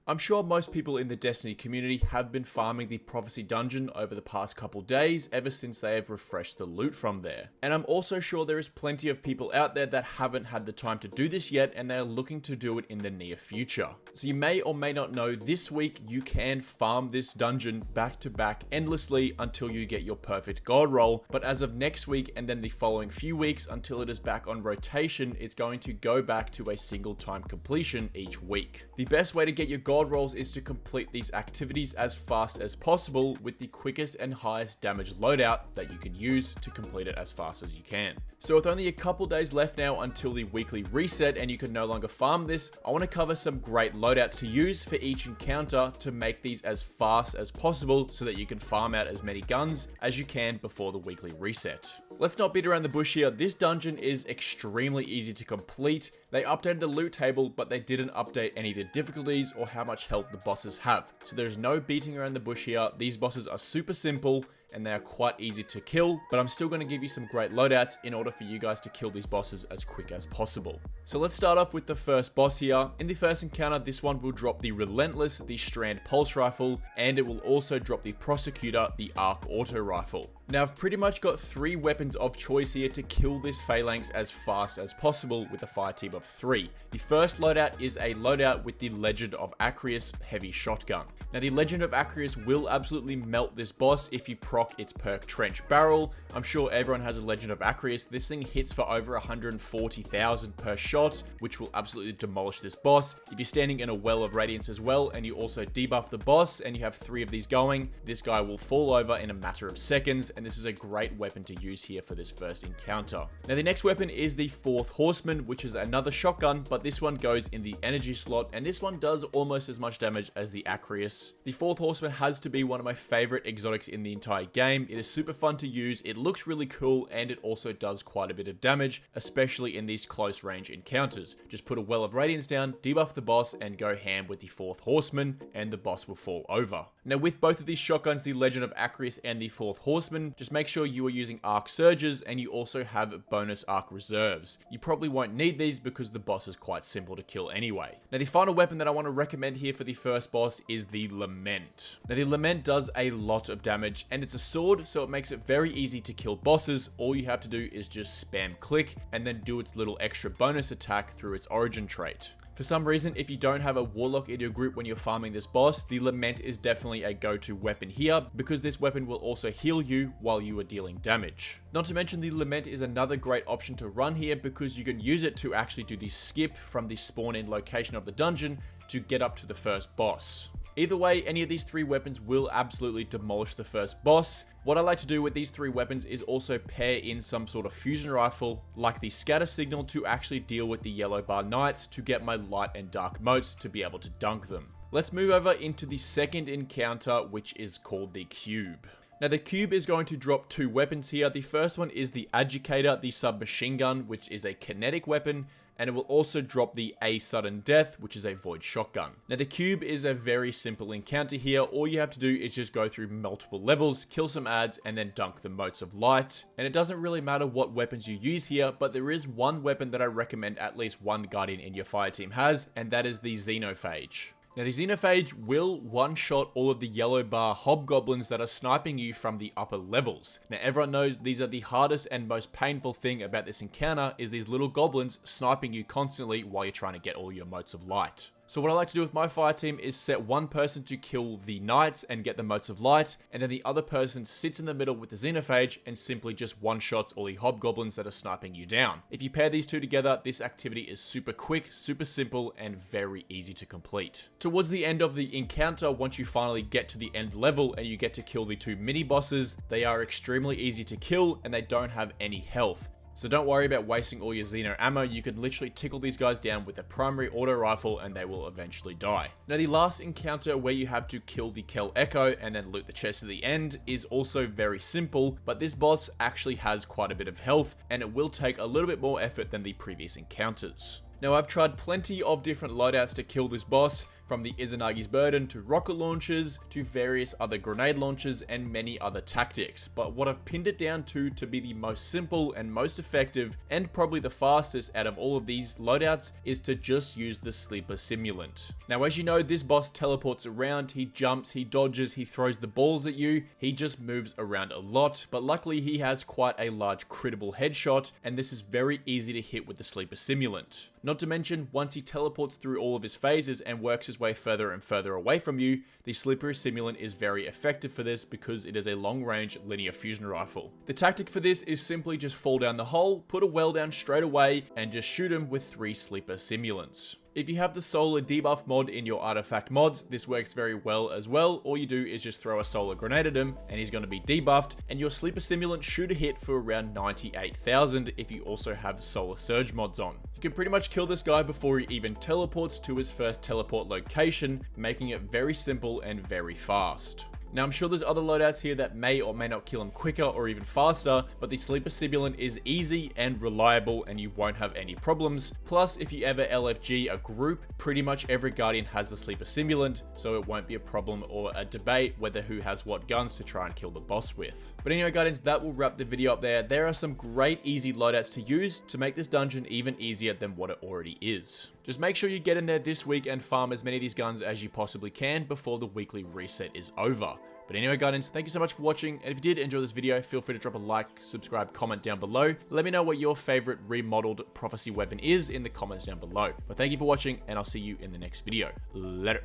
I'm sure most people in the Destiny community have been farming the Prophecy Dungeon over the past couple days ever since they have refreshed the loot from there. And I'm also sure there is plenty of people out there that haven't had the time to do this yet and they are looking to do it in the near future. So you may or may not know this week you can farm this dungeon back to back endlessly until you get your perfect god roll, but as of next week and then the following few weeks until it is back on rotation, it's going to go back to a single time completion each week. The best way to get your god rolls is to complete these activities as fast as possible with the quickest and highest damage loadout that you can use to complete it as fast as you can. So with only a couple days left now until the weekly reset and you can no longer farm this, I want to cover some great loadouts to use for each encounter to make these as fast as possible so that you can farm out as many guns as you can before the weekly reset. Let's not beat around the bush here. This dungeon is extremely easy to complete. They updated the loot table, but they didn't update any of the difficulties or how much health the bosses have. So there's no beating around the bush here. These bosses are super simple and they are quite easy to kill, but I'm still going to give you some great loadouts in order for you guys to kill these bosses as quick as possible. So let's start off with the first boss here. In the first encounter, this one will drop the Relentless, the Strand Pulse Rifle, and it will also drop the Prosecutor, the Arc Auto Rifle. Now I've pretty much got 3 weapons of choice here to kill this Phalanx as fast as possible with a fire team of 3. The first loadout is a loadout with the Legend of Acrius Heavy Shotgun. Now the Legend of Acrius will absolutely melt this boss if you proc its perk Trench Barrel. I'm sure everyone has a Legend of Acrius. This thing hits for over 140,000 per shot, which will absolutely demolish this boss. If you're standing in a Well of Radiance as well and you also debuff the boss and you have 3 of these going, this guy will fall over in a matter of seconds, and this is a great weapon to use here for this first encounter. Now the next weapon is the Fourth Horseman, which is another shotgun, but this one goes in the energy slot, and this one does almost as much damage as the Acrius. The Fourth Horseman has to be one of my favorite exotics in the entire game. It is super fun to use, it looks really cool, and it also does quite a bit of damage, especially in these close range encounters. Just put a Well of Radiance down, debuff the boss, and go ham with the Fourth Horseman, and the boss will fall over. Now with both of these shotguns, the Legend of Acrius and the Fourth Horseman, just make sure you are using Arc Surges and you also have bonus Arc Reserves. You probably won't need these because the boss is quite simple to kill anyway. Now the final weapon that I want to recommend here for the first boss is the Lament. Now the Lament does a lot of damage and it's a sword, so it makes it very easy to kill bosses. All you have to do is just spam click and then do its little extra bonus attack through its origin trait. For some reason, if you don't have a Warlock in your group when you're farming this boss, the Lament is definitely a go-to weapon here because this weapon will also heal you while you are dealing damage. Not to mention the Lament is another great option to run here because you can use it to actually do the skip from the spawn-in location of the dungeon to get up to the first boss. Either way, any of these 3 weapons will absolutely demolish the first boss. What I like to do with these 3 weapons is also pair in some sort of fusion rifle, like the Scatter Signal, to actually deal with the Yellow Bar Knights to get my light and dark motes to be able to dunk them. Let's move over into the second encounter, which is called the Cube. Now the Cube is going to drop 2 weapons here. The first one is the Agitator, the submachine gun, which is a kinetic weapon, and it will also drop the A Sudden Death, which is a void shotgun. Now the Cube is a very simple encounter here. All you have to do is just go through multiple levels, kill some ads, and then dunk the Motes of Light. And it doesn't really matter what weapons you use here, but there is one weapon that I recommend at least one Guardian in your fire team has, and that is the Xenophage. Now the Xenophage will one-shot all of the yellow bar hobgoblins that are sniping you from the upper levels. Now everyone knows these are the hardest and most painful thing about this encounter is these little goblins sniping you constantly while you're trying to get all your motes of light. So what I like to do with my fire team is set one person to kill the knights and get the motes of light, and then the other person sits in the middle with the Xenophage and simply just one-shots all the hobgoblins that are sniping you down. If you pair these 2 together, this activity is super quick, super simple, and very easy to complete. Towards the end of the encounter, once you finally get to the end level and you get to kill the 2 mini-bosses, they are extremely easy to kill and they don't have any health. So don't worry about wasting all your Xeno ammo, you can literally tickle these guys down with a primary auto rifle and they will eventually die. Now the last encounter where you have to kill the Kel Echo and then loot the chest at the end is also very simple, but this boss actually has quite a bit of health and it will take a little bit more effort than the previous encounters. Now I've tried plenty of different loadouts to kill this boss. from the Izanagi's Burden to rocket launchers to various other grenade launchers and many other tactics. But what I've pinned it down to be the most simple and most effective and probably the fastest out of all of these loadouts is to just use the Sleeper Simulant. Now, as you know, this boss teleports around, he jumps, he dodges, he throws the balls at you, he just moves around a lot, but luckily he has quite a large critable headshot, and this is very easy to hit with the Sleeper Simulant. Not to mention, once he teleports through all of his phases and works his way further and further away from you, the Sleeper Simulant is very effective for this because it is a long-range linear fusion rifle. The tactic for this is simply just fall down the hole, put a well down straight away, and just shoot him with 3 Sleeper Simulants. If you have the Solar Debuff mod in your artifact mods, this works very well as well. All you do is just throw a solar grenade at him and he's going to be debuffed, and your Sleeper Simulant should hit for around 98,000 if you also have Solar Surge mods on. You can pretty much kill this guy before he even teleports to his first teleport location, making it very simple and very fast. Now, I'm sure there's other loadouts here that may or may not kill him quicker or even faster, but the Sleeper Simulant is easy and reliable and you won't have any problems. Plus, if you ever LFG a group, pretty much every Guardian has the Sleeper Simulant, so it won't be a problem or a debate whether who has what guns to try and kill the boss with. But anyway, Guardians, that will wrap the video up there. There are some great easy loadouts to use to make this dungeon even easier than what it already is. Just make sure you get in there this week and farm as many of these guns as you possibly can before the weekly reset is over. But anyway, Guardians, thank you so much for watching, and if you did enjoy this video, feel free to drop a like, subscribe, comment down below. Let me know what your favorite remodeled prophecy weapon is in the comments down below. But thank you for watching, and I'll see you in the next video. Later.